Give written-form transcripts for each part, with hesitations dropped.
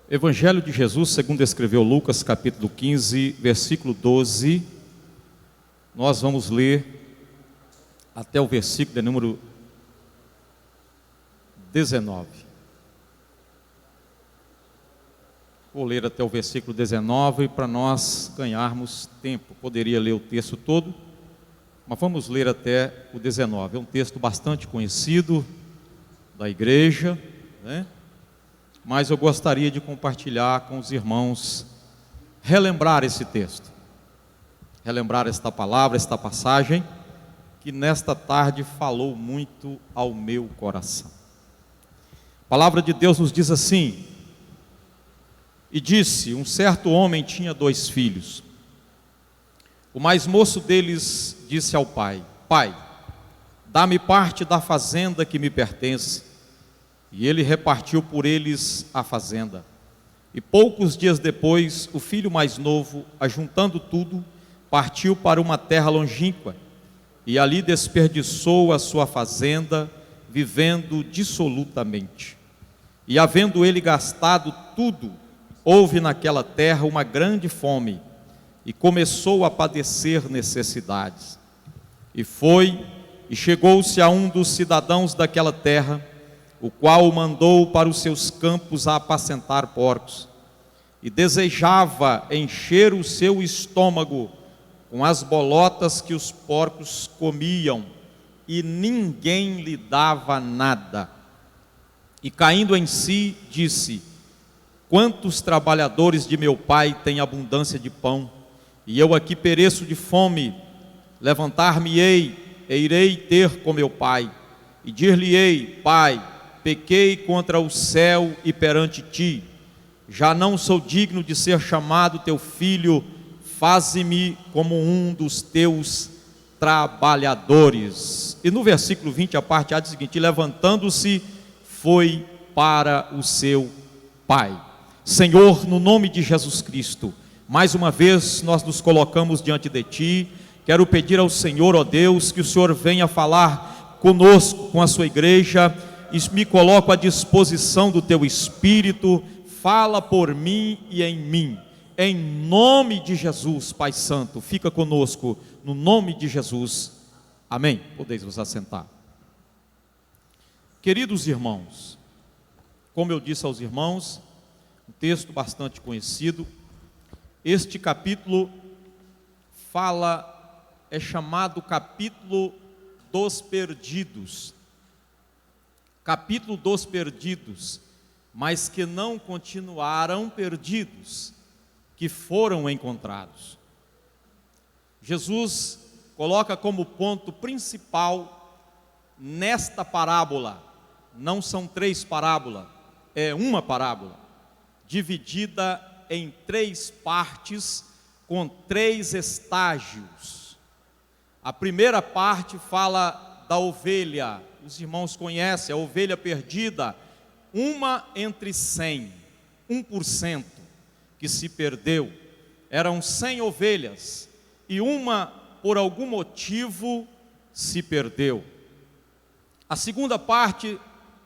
Evangelho de Jesus, segundo escreveu Lucas, capítulo 15, versículo 12. Nós vamos ler até o versículo de número 19. Vou ler até o versículo 19 para nós ganharmos tempo. Poderia ler o texto todo, mas vamos ler até o 19. É um texto bastante conhecido da igreja, né? Mas eu gostaria de compartilhar com os irmãos, relembrar esse texto, relembrar esta palavra, esta passagem, que nesta tarde falou muito ao meu coração. A palavra de Deus nos diz assim: e disse, um certo homem tinha 2 filhos. O mais moço deles disse ao pai: Pai, dá-me parte da fazenda que me pertence. E ele repartiu por eles a fazenda. E poucos dias depois, o filho mais novo, ajuntando tudo, partiu para uma terra longínqua, e ali desperdiçou a sua fazenda, vivendo dissolutamente. E havendo ele gastado tudo, houve naquela terra uma grande fome, e começou a padecer necessidades. E foi, e chegou-se a um dos cidadãos daquela terra, o qual o mandou para os seus campos a apacentar porcos, e desejava encher o seu estômago com as bolotas que os porcos comiam, e ninguém lhe dava nada. E caindo em si, disse: quantos trabalhadores de meu pai têm abundância de pão, e eu aqui pereço de fome. Levantar-me-ei, e irei ter com meu pai, e dir-lhe-ei: Pai, pequei contra o céu e perante ti, já não sou digno de ser chamado teu filho, faze-me como um dos teus trabalhadores. E no versículo 20, a parte A diz o seguinte: levantando-se, foi para o seu pai. Senhor, no nome de Jesus Cristo, mais uma vez nós nos colocamos diante de ti. Quero pedir ao Senhor, ó Deus, que o Senhor venha falar conosco, com a sua igreja, e me coloco à disposição do teu Espírito. Fala por mim e em mim, em nome de Jesus. Pai Santo, fica conosco, no nome de Jesus, amém. Podeis vos assentar. Queridos irmãos, como eu disse aos irmãos, um texto bastante conhecido. Este capítulo é chamado capítulo dos perdidos. Capítulo dos perdidos, mas que não continuaram perdidos, que foram encontrados. Jesus coloca como ponto principal nesta parábola, não são 3 parábolas, é uma parábola, dividida em 3 partes, com 3 estágios. A primeira parte fala da ovelha. Os irmãos conhecem a ovelha perdida, uma entre 100, 1% que se perdeu. Eram 100 ovelhas e uma, por algum motivo, se perdeu. A segunda parte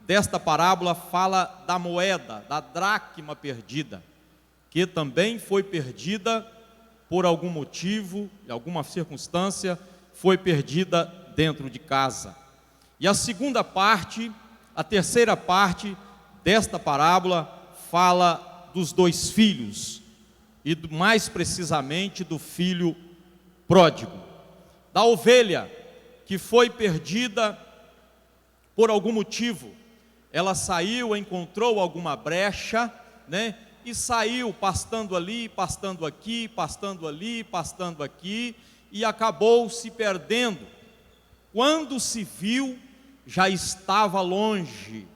desta parábola fala da moeda, da dracma perdida, que também foi perdida por algum motivo, em alguma circunstância, foi perdida dentro de casa. E a segunda parte, a terceira parte desta parábola fala dos 2 filhos, e mais precisamente do filho pródigo, da ovelha que foi perdida por algum motivo. Ela saiu, encontrou alguma brecha, né? E saiu pastando ali, pastando aqui, pastando ali, pastando aqui, e acabou se perdendo. Quando se viu, já estava longe,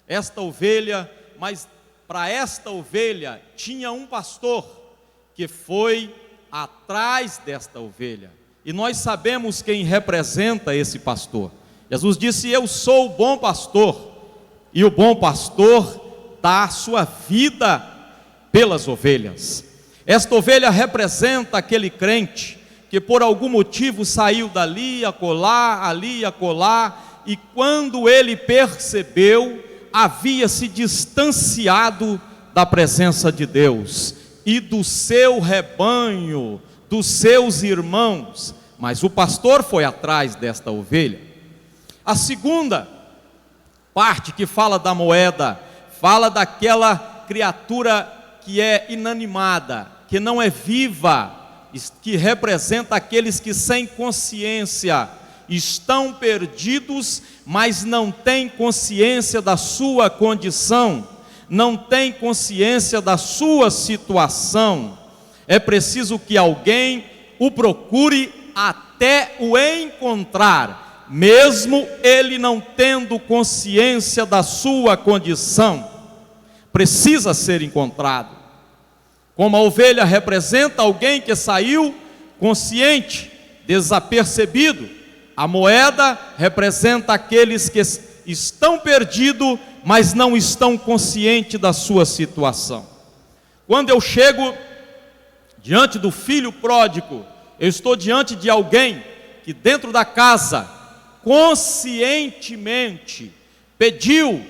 esta ovelha. Mas para esta ovelha tinha um pastor que foi atrás desta ovelha, e nós sabemos quem representa esse pastor. Jesus disse: eu sou o bom pastor, e o bom pastor dá a sua vida pelas ovelhas. Esta ovelha representa aquele crente que por algum motivo saiu dali, acolá, ali, acolá, e quando ele percebeu, havia se distanciado da presença de Deus e do seu rebanho, dos seus irmãos, mas o pastor foi atrás desta ovelha. A segunda parte que fala da moeda, fala daquela criatura que é inanimada, que não é viva, que representa aqueles que sem consciência estão perdidos, mas não têm consciência da sua condição, não têm consciência da sua situação. É preciso que alguém o procure até o encontrar, mesmo ele não tendo consciência da sua condição. Precisa ser encontrado. Como a ovelha representa alguém que saiu consciente, desapercebido, a moeda representa aqueles que estão perdidos, mas não estão conscientes da sua situação. Quando eu chego diante do filho pródigo, eu estou diante de alguém que dentro da casa, conscientemente, pediu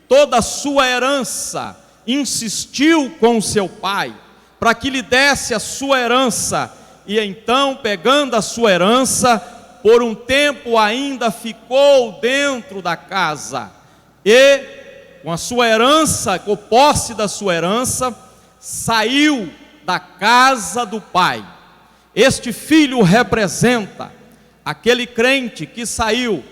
toda a sua herança, insistiu com o seu pai, para que lhe desse a sua herança, e então, pegando a sua herança, por um tempo ainda ficou dentro da casa, e com a sua herança, com posse da sua herança, saiu da casa do pai. Este filho representa aquele crente que saiu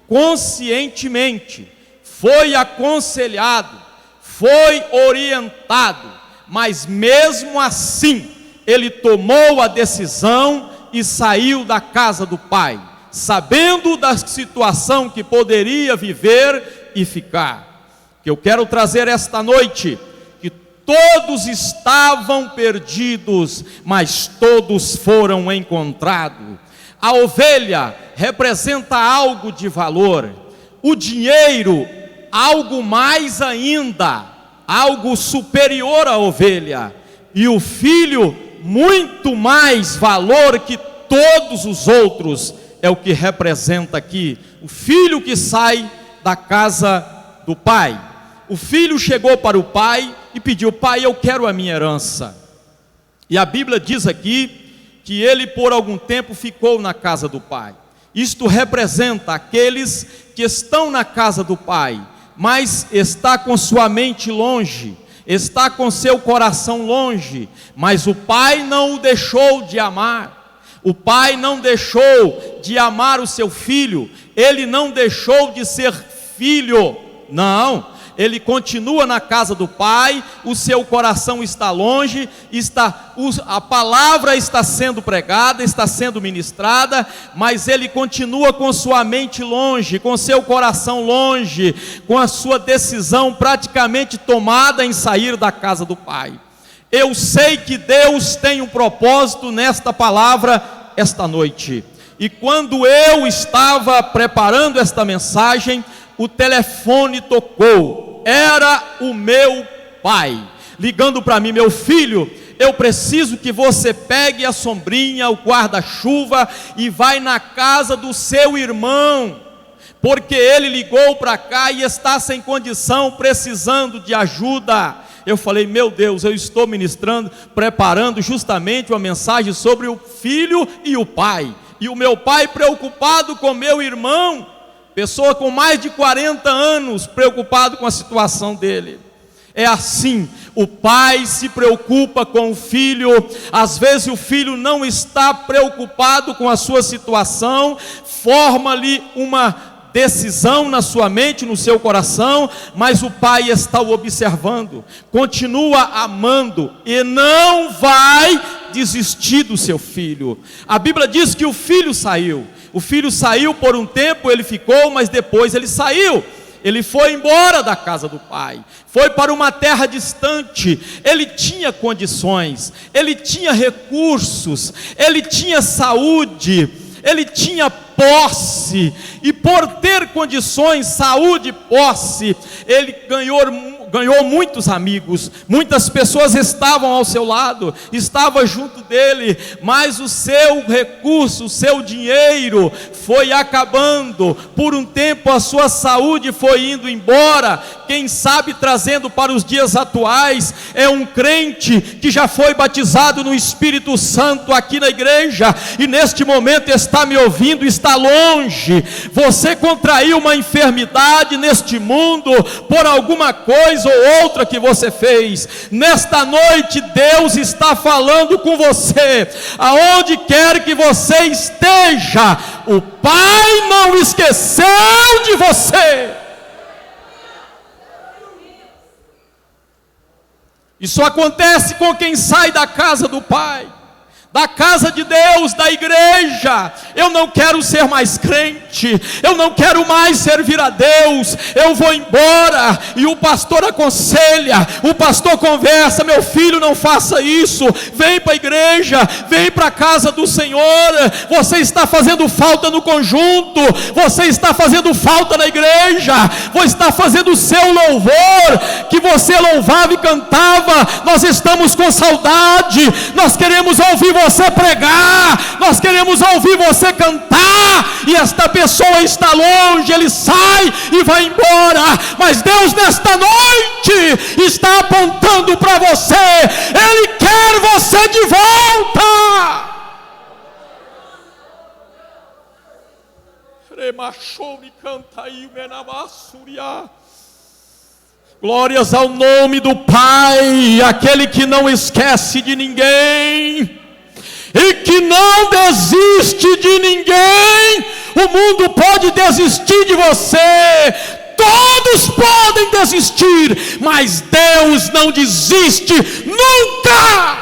conscientemente, foi aconselhado, foi orientado, mas mesmo assim, ele tomou a decisão e saiu da casa do pai, sabendo da situação que poderia viver e ficar. Que eu quero trazer esta noite, que todos estavam perdidos, mas todos foram encontrados. A ovelha representa algo de valor, o dinheiro, algo mais ainda, algo superior à ovelha, e o filho, muito mais valor que todos os outros, é o que representa aqui, o filho que sai da casa do pai. O filho chegou para o pai e pediu: pai, eu quero a minha herança. E a Bíblia diz aqui, que ele por algum tempo ficou na casa do pai. Isto representa aqueles que estão na casa do pai, mas está com sua mente longe, está com seu coração longe, mas o pai não o deixou de amar, o pai não deixou de amar o seu filho, ele não deixou de ser filho, não, ele continua na casa do pai, o seu coração está longe, a palavra está sendo pregada, está sendo ministrada, mas ele continua com sua mente longe, com seu coração longe, com a sua decisão praticamente tomada em sair da casa do pai. Eu sei que Deus tem um propósito nesta palavra esta noite, e quando eu estava preparando esta mensagem, o telefone tocou, era o meu pai, ligando para mim: meu filho, eu preciso que você pegue a sombrinha, o guarda-chuva e vai na casa do seu irmão, porque ele ligou para cá e está sem condição, precisando de ajuda. Eu falei: meu Deus, eu estou ministrando, preparando justamente uma mensagem sobre o filho e o pai, e o meu pai preocupado com meu irmão, pessoa com mais de 40 anos, preocupado com a situação dele. É assim, o pai se preocupa com o filho, às vezes o filho não está preocupado com a sua situação, forma ali uma decisão na sua mente, no seu coração, mas o pai está o observando, continua amando e não vai desistir do seu filho. A Bíblia diz que o filho saiu por um tempo, ele ficou, mas depois ele saiu. Ele foi embora da casa do pai, foi para uma terra distante. Ele tinha condições, ele tinha recursos, ele tinha saúde, ele tinha posse, e por ter condições, saúde e posse, ele ganhou muitos amigos, muitas pessoas estavam ao seu lado, estavam junto dele, mas o seu recurso, o seu dinheiro foi acabando, por um tempo a sua saúde foi indo embora. Quem sabe trazendo para os dias atuais, é um crente que já foi batizado no Espírito Santo aqui na igreja, e neste momento está me ouvindo, está longe. Você contraiu uma enfermidade neste mundo, por alguma coisa ou outra que você fez. Nesta noite Deus está falando com você, aonde quer que você esteja, o Pai não esqueceu de você. Isso acontece com quem sai da casa do Pai, da casa de Deus, da igreja. Eu não quero ser mais crente, eu não quero mais servir a Deus, eu vou embora. E o pastor aconselha, o pastor conversa: meu filho, não faça isso, vem para a igreja, vem para a casa do Senhor. Você está fazendo falta no conjunto, você está fazendo falta na igreja, você está fazendo o seu louvor, que você louvava e cantava. Nós estamos com saudade, nós queremos ouvir você pregar, nós queremos ouvir você cantar, e esta pessoa está longe, ele sai e vai embora, mas Deus nesta noite está apontando para você, Ele quer você de volta. Glórias ao nome do Pai, aquele que não esquece de ninguém e que não desiste de ninguém. O mundo pode desistir de você, todos podem desistir, mas Deus não desiste nunca.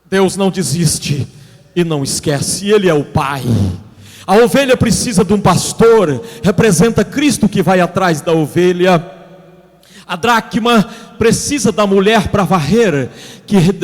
Deus não desiste e não esquece, Ele é o Pai. A ovelha precisa de um pastor, representa Cristo que vai atrás da ovelha. A dracma precisa da mulher para varrer,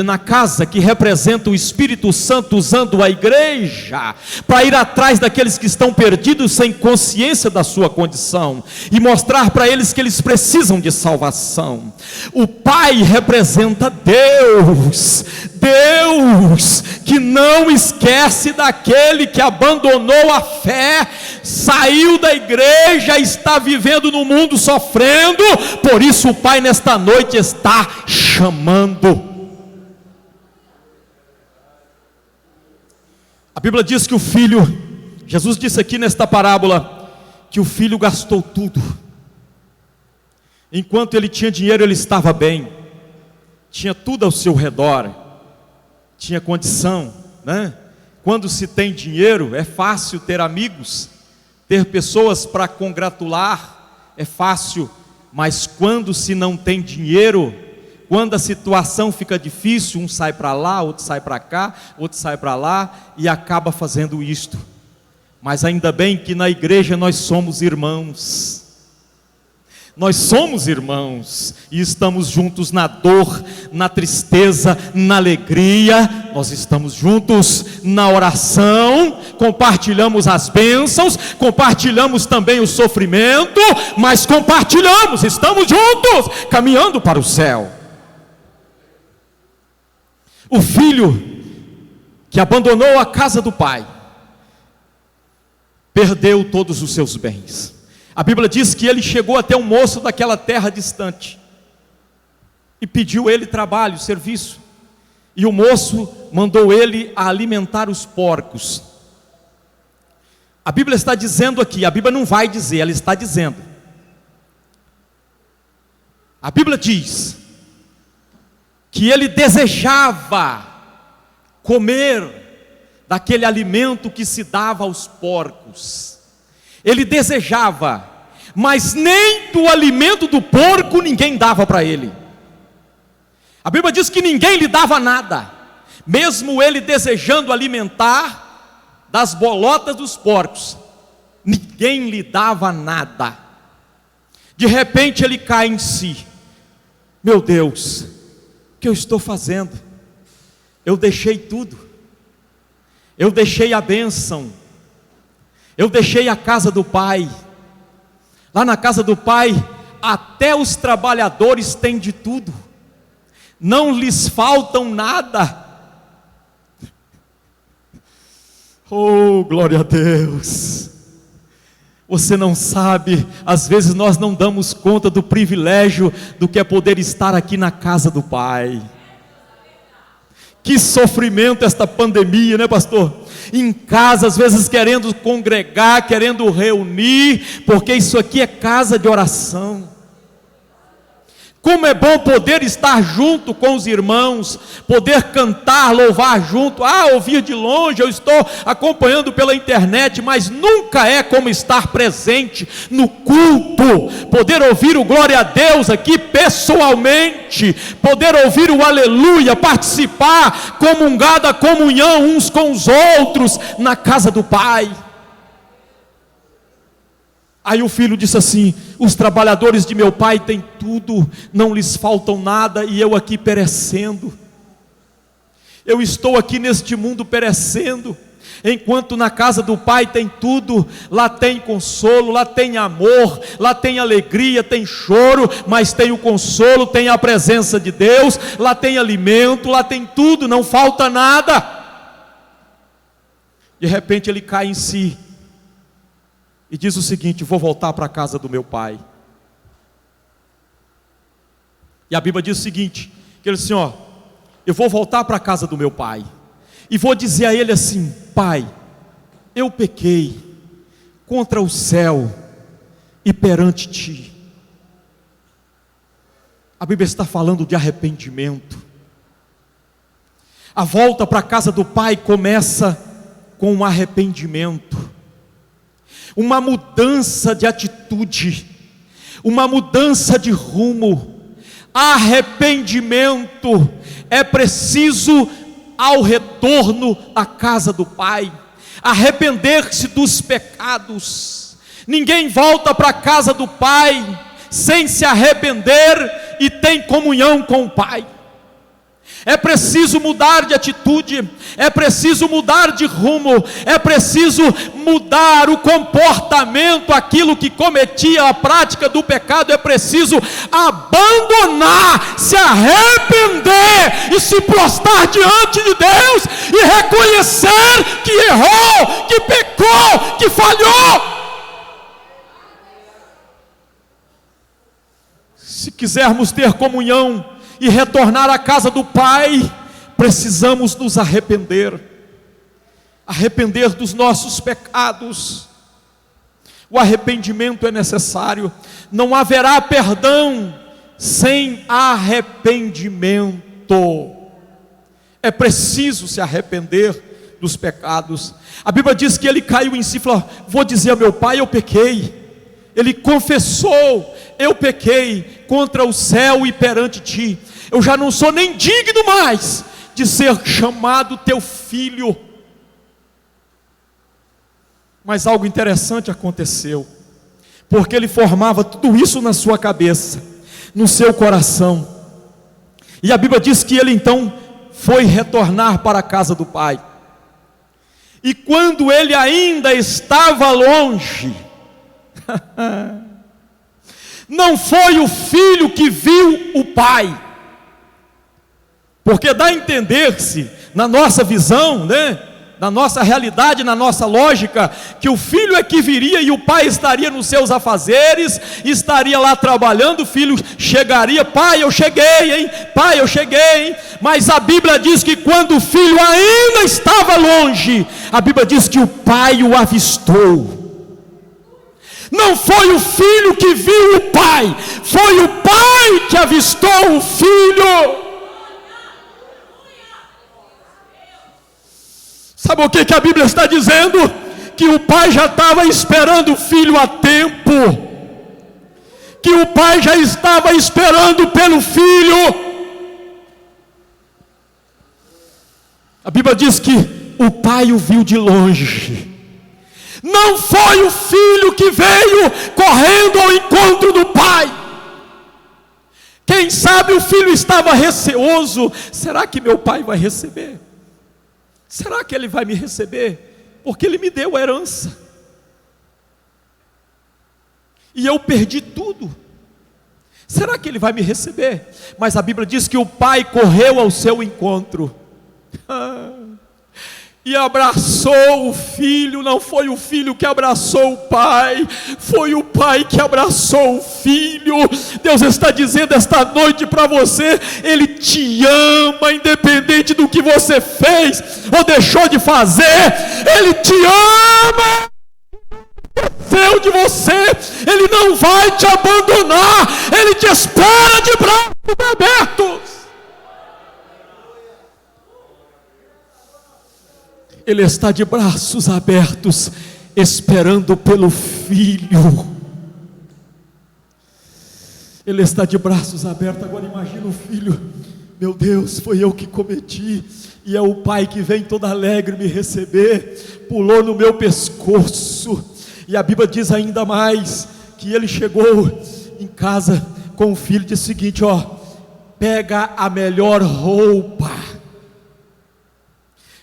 na casa, que representa o Espírito Santo usando a igreja, para ir atrás daqueles que estão perdidos sem consciência da sua condição, e mostrar para eles que eles precisam de salvação. O Pai representa Deus, Deus que não esquece daquele que abandonou a fé, saiu da igreja, está vivendo no mundo sofrendo. Por isso o Pai nesta noite está chamando. A Bíblia diz que o filho, Jesus disse aqui nesta parábola, que o filho gastou tudo. Enquanto ele tinha dinheiro, ele estava bem, tinha tudo ao seu redor, tinha condição, né? Quando se tem dinheiro, é fácil ter amigos, ter pessoas para congratular, é fácil. Mas quando se não tem dinheiro, quando a situação fica difícil, um sai para lá, outro sai para cá, outro sai para lá, e acaba fazendo isto. Mas ainda bem que na igreja nós somos irmãos. Nós somos irmãos e estamos juntos na dor, na tristeza, na alegria. Nós estamos juntos na oração, compartilhamos as bênçãos, compartilhamos também o sofrimento, mas compartilhamos, estamos juntos, caminhando para o céu. O filho que abandonou a casa do pai, perdeu todos os seus bens. A Bíblia diz que ele chegou até um moço daquela terra distante e pediu ele trabalho, serviço. E o moço mandou ele a alimentar os porcos. A Bíblia está dizendo aqui, a Bíblia não vai dizer, ela está dizendo. A Bíblia diz que ele desejava comer daquele alimento que se dava aos porcos. Ele desejava, mas nem do alimento do porco ninguém dava para ele. A Bíblia diz que ninguém lhe dava nada, mesmo ele desejando alimentar das bolotas dos porcos, ninguém lhe dava nada. De repente ele cai em si: meu Deus, o que eu estou fazendo? Eu deixei tudo, Eu deixei a bênção, eu deixei a casa do Pai. Lá na casa do Pai, até os trabalhadores têm de tudo, não lhes faltam nada. Oh, glória a Deus! Você não sabe, às vezes nós não damos conta do privilégio do que é poder estar aqui na casa do Pai. Que sofrimento esta pandemia, né, pastor? Em casa, às vezes querendo congregar, querendo reunir, porque isso aqui é casa de oração. Como é bom poder estar junto com os irmãos, poder cantar, louvar junto. Ouvir de longe, eu estou acompanhando pela internet, mas nunca é como estar presente no culto, poder ouvir o glória a Deus aqui pessoalmente, poder ouvir o aleluia, participar, comungar da comunhão uns com os outros na casa do Pai. Aí o filho disse assim: os trabalhadores de meu pai têm tudo, não lhes faltam nada, e eu aqui perecendo. Eu estou aqui neste mundo perecendo, enquanto na casa do Pai tem tudo. Lá tem consolo, lá tem amor, lá tem alegria, tem choro, mas tem o consolo, tem a presença de Deus, lá tem alimento, lá tem tudo, não falta nada. De repente ele cai em si e diz o seguinte: vou voltar para a casa do meu pai. E a Bíblia diz o seguinte, que ele disse assim, eu vou voltar para a casa do meu pai, e vou dizer a ele assim: Pai, eu pequei contra o céu e perante ti. A Bíblia está falando de arrependimento. A volta para a casa do pai começa com um arrependimento, uma mudança de atitude, uma mudança de rumo. Arrependimento é preciso ao retorno à casa do Pai, arrepender-se dos pecados. Ninguém volta para a casa do Pai sem se arrepender e tem comunhão com o Pai. É preciso mudar de atitude, é preciso mudar de rumo, é preciso mudar o comportamento, aquilo que cometia, a prática do pecado. É preciso abandonar, se arrepender e se prostrar diante de Deus e reconhecer que errou, que pecou, que falhou. Se quisermos ter comunhão e retornar à casa do Pai, precisamos nos arrepender dos nossos pecados. O arrependimento é necessário. Não haverá perdão sem arrependimento. É preciso se arrepender dos pecados. A Bíblia diz que ele caiu em si e falou: vou dizer ao meu pai, eu pequei. Ele confessou: eu pequei contra o céu e perante ti. Eu já não sou nem digno mais de ser chamado teu filho. Mas algo interessante aconteceu, porque ele formava tudo isso na sua cabeça, no seu coração. E a Bíblia diz que ele então foi retornar para a casa do pai. E quando ele ainda estava longe, não foi o filho que viu o pai, porque dá a entender-se, na nossa visão, né, na nossa realidade, na nossa lógica, que o filho é que viria e o pai estaria nos seus afazeres, estaria lá trabalhando. O filho chegaria: pai, eu cheguei, hein? Pai, eu cheguei, hein? Mas a Bíblia diz que quando o filho ainda estava longe, a Bíblia diz que o pai o avistou. Não foi o filho que viu o pai, foi o pai que avistou o filho. Sabe o que a Bíblia está dizendo? Que o pai já estava esperando o filho há tempo, que o pai já estava esperando pelo filho. A Bíblia diz que o pai o viu de longe. Não foi o filho que veio correndo ao encontro do pai. Quem sabe o filho estava receoso: será que meu pai vai receber? Será que Ele vai me receber? Porque Ele me deu a herança, e eu perdi tudo. Será que Ele vai me receber? Mas a Bíblia diz que o pai correu ao seu encontro e abraçou o filho. Não foi o filho que abraçou o pai, foi o pai que abraçou o filho. Deus está dizendo esta noite para você: Ele te ama, independente do que você fez ou deixou de fazer. Ele te ama de você, Ele não vai te abandonar, Ele te espera de braços abertos. Ele está de braços abertos, esperando pelo filho. Ele está de braços abertos. Agora imagina o filho: meu Deus, foi eu que cometi, e é o pai que vem todo alegre me receber, pulou no meu pescoço. E a Bíblia diz ainda mais, que ele chegou em casa com o filho e disse o seguinte: pega a melhor roupa.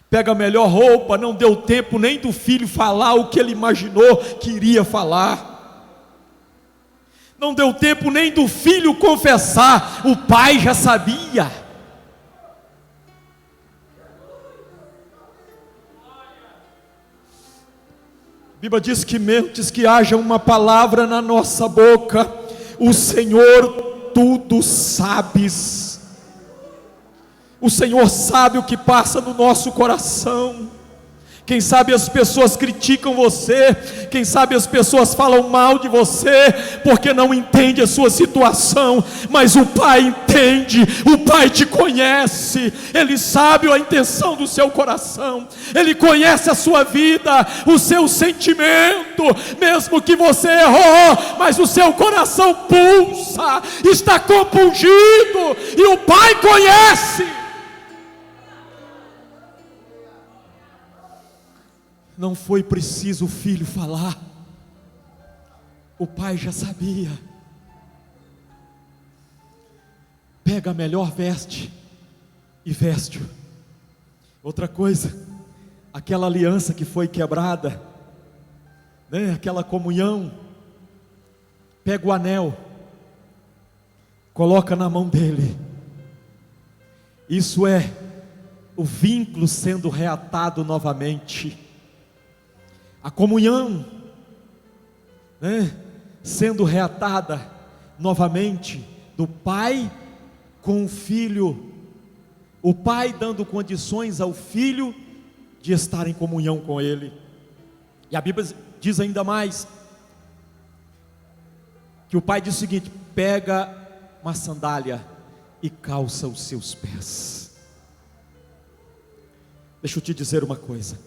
Pega a melhor roupa. Não deu tempo nem do filho falar o que ele imaginou que iria falar. Não deu tempo nem do filho confessar, o pai já sabia. A Bíblia diz que antes que haja uma palavra na nossa boca, o Senhor tudo sabes. O Senhor sabe o que passa no nosso coração. Quem sabe as pessoas criticam você, quem sabe as pessoas falam mal de você, porque não entende a sua situação, mas o Pai entende, o Pai te conhece, Ele sabe a intenção do seu coração, Ele conhece a sua vida, o seu sentimento, mesmo que você errou, mas o seu coração pulsa, está compungido, e o Pai conhece. Não foi preciso o filho falar, o pai já sabia. Pega a melhor veste e veste-o. Outra coisa, aquela aliança que foi quebrada, né? Aquela comunhão, pega o anel, coloca na mão dele. Isso é o vínculo sendo reatado novamente. A comunhão, né, sendo reatada novamente, do pai com o filho, o pai dando condições ao filho de estar em comunhão com ele. E a Bíblia diz ainda mais, que o pai diz o seguinte: pega uma sandália e calça os seus pés. Deixa eu te dizer uma coisa: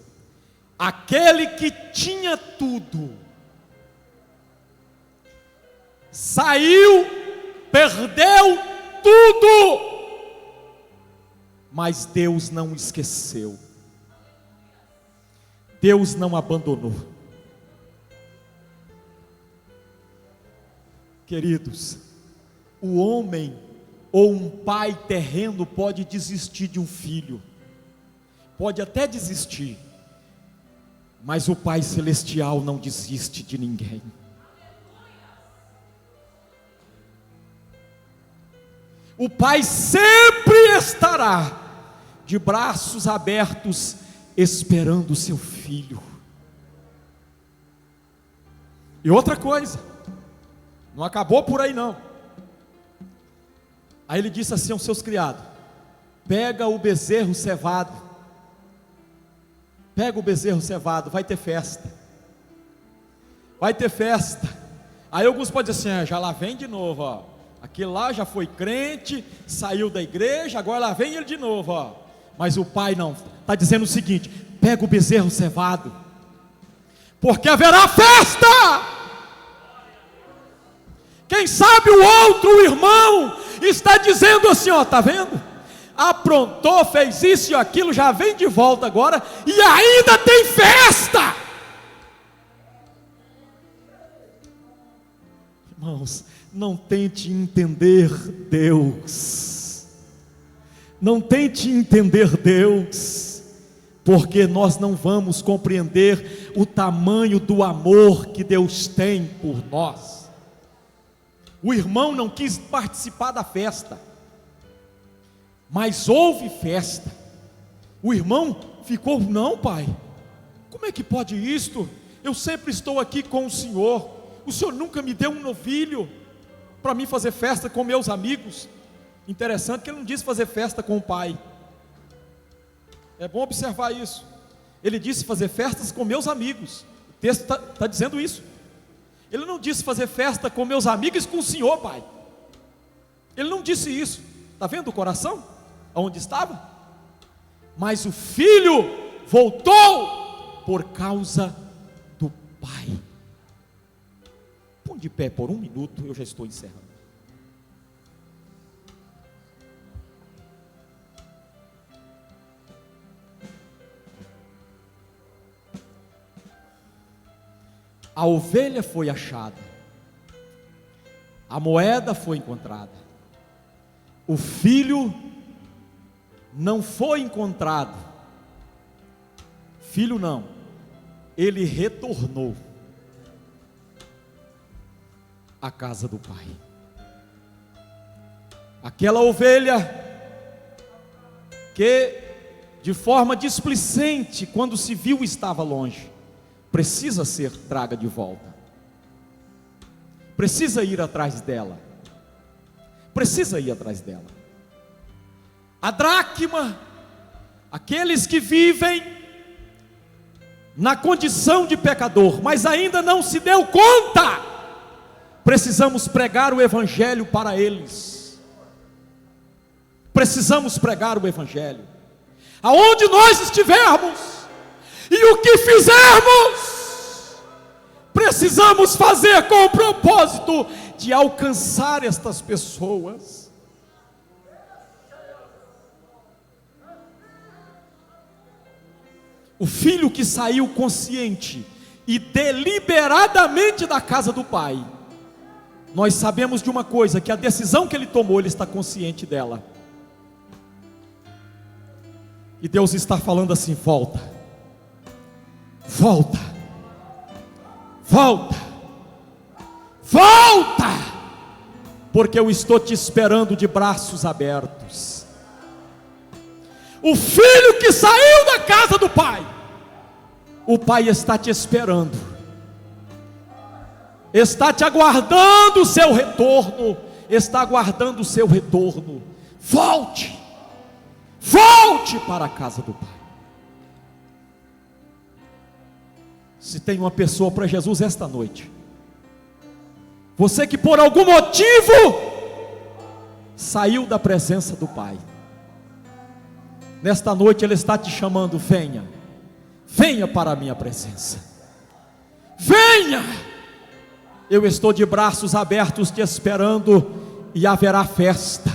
aquele que tinha tudo, saiu, perdeu tudo, mas Deus não esqueceu, Deus não abandonou. Queridos, o homem ou um pai terreno pode desistir de um filho, pode até desistir, mas o Pai Celestial não desiste de ninguém. O Pai sempre estará de braços abertos, esperando o seu filho. E outra coisa, não acabou por aí não. Aí ele disse assim aos seus criados: pega o bezerro cevado. Pega o bezerro cevado, vai ter festa. Vai ter festa. Aí alguns podem dizer assim: já lá vem de novo, ó. Aquele lá já foi crente, saiu da igreja, agora lá vem ele de novo, ó. Mas o pai não, está dizendo o seguinte: pega o bezerro cevado, porque haverá festa. Quem sabe o outro, o irmão, está dizendo assim: ó, está vendo? Aprontou, fez isso e aquilo, já vem de volta agora, e ainda tem festa. Irmãos, não tente entender Deus, não tente entender Deus, porque nós não vamos compreender o tamanho do amor que Deus tem por nós. O irmão não quis participar da festa, mas houve festa. O irmão ficou: não, pai, como é que pode isto? Eu sempre estou aqui com o senhor nunca me deu um novilho para mim fazer festa com meus amigos. Interessante que ele não disse fazer festa com o pai. É bom observar isso. Ele disse fazer festas com meus amigos. O texto está dizendo isso. Ele não disse fazer festa com meus amigos e com o senhor, pai. Ele não disse isso. Está vendo o coração? Aonde estava? Mas o filho voltou por causa do pai. Põe de pé por 1 minuto, eu já estou encerrando. A ovelha foi achada, a moeda foi encontrada, o filho não foi encontrado. Filho não, ele retornou à casa do pai. Aquela ovelha que de forma displicente, quando se viu estava longe, precisa ser traga de volta, precisa ir atrás dela, precisa ir atrás dela. A dracma, aqueles que vivem na condição de pecador, mas ainda não se deu conta, precisamos pregar o evangelho para eles, precisamos pregar o evangelho, aonde nós estivermos, e o que fizermos, precisamos fazer com o propósito de alcançar estas pessoas. O filho que saiu consciente e deliberadamente da casa do pai, nós sabemos de uma coisa, que a decisão que ele tomou, ele está consciente dela. E Deus está falando assim: volta, volta, volta, volta, porque eu estou te esperando de braços abertos. O filho que saiu da casa do pai, o pai está te esperando, está te aguardando o seu retorno, está aguardando o seu retorno. Volte, volte para a casa do pai. Se tem uma pessoa para Jesus esta noite, você que por algum motivo saiu da presença do pai, nesta noite ele está te chamando: venha, venha para a minha presença, venha, eu estou de braços abertos te esperando, e haverá festa,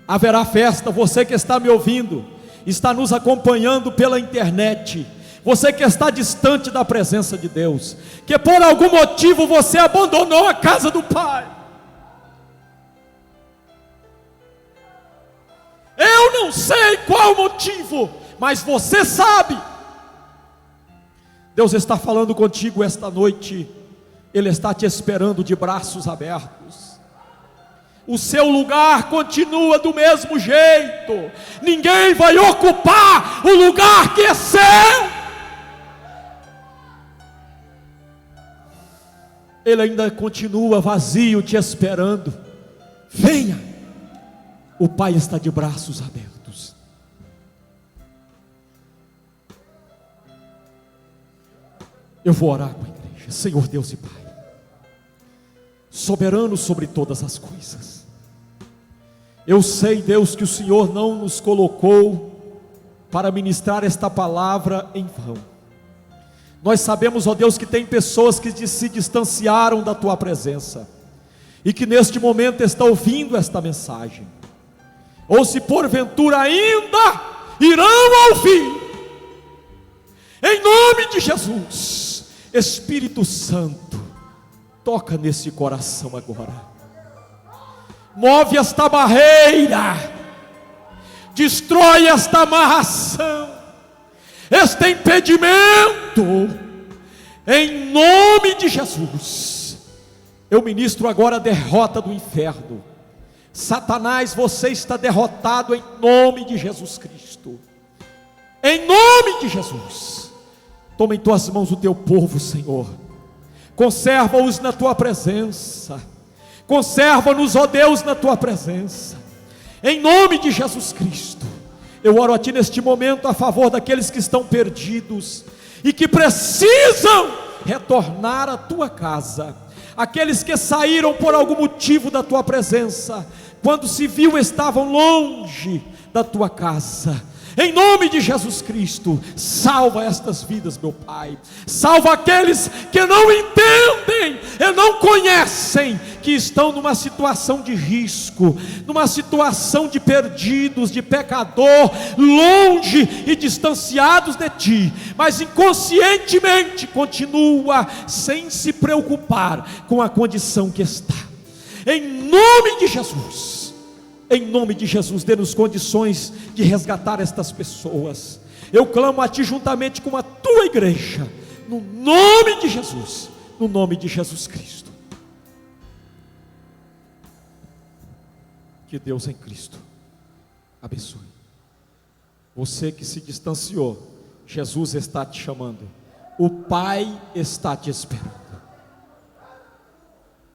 haverá festa. Você que está me ouvindo, está nos acompanhando pela internet, você que está distante da presença de Deus, que por algum motivo você abandonou a casa do pai, eu não sei qual o motivo, mas você sabe. Deus está falando contigo esta noite, Ele está te esperando de braços abertos. O seu lugar continua do mesmo jeito, ninguém vai ocupar o lugar que é seu. Ele ainda continua vazio, te esperando. Venha, o pai está de braços abertos. Eu vou orar com a igreja. Senhor Deus e Pai, soberano sobre todas as coisas, eu sei, Deus, que o Senhor não nos colocou para ministrar esta palavra em vão. Nós sabemos, ó Deus, que tem pessoas que se distanciaram da Tua presença, e que neste momento estão ouvindo esta mensagem, ou se porventura ainda irão ouvir. Em nome de Jesus, Espírito Santo, toca nesse coração agora, move esta barreira, destrói esta amarração, este impedimento, em nome de Jesus. Eu ministro agora a derrota do inferno. Satanás, você está derrotado em nome de Jesus Cristo. Em nome de Jesus. Toma em tuas mãos o teu povo, Senhor. Conserva-os na tua presença. Conserva-nos, ó Deus, na tua presença. Em nome de Jesus Cristo. Eu oro a ti neste momento a favor daqueles que estão perdidos e que precisam retornar à tua casa. Aqueles que saíram por algum motivo da tua presença, quando se viu estavam longe da tua casa. Em nome de Jesus Cristo, salva estas vidas, meu Pai. Salva aqueles que não entendem e não conhecem, que estão numa situação de risco, numa situação de perdidos, de pecador, longe e distanciados de Ti, mas inconscientemente continua sem se preocupar com a condição que está. Em nome de Jesus, em nome de Jesus, dê-nos condições de resgatar estas pessoas. Eu clamo a Ti juntamente com a Tua igreja, no nome de Jesus, no nome de Jesus Cristo. Que Deus em Cristo abençoe. Você que se distanciou, Jesus está te chamando. O Pai está te esperando.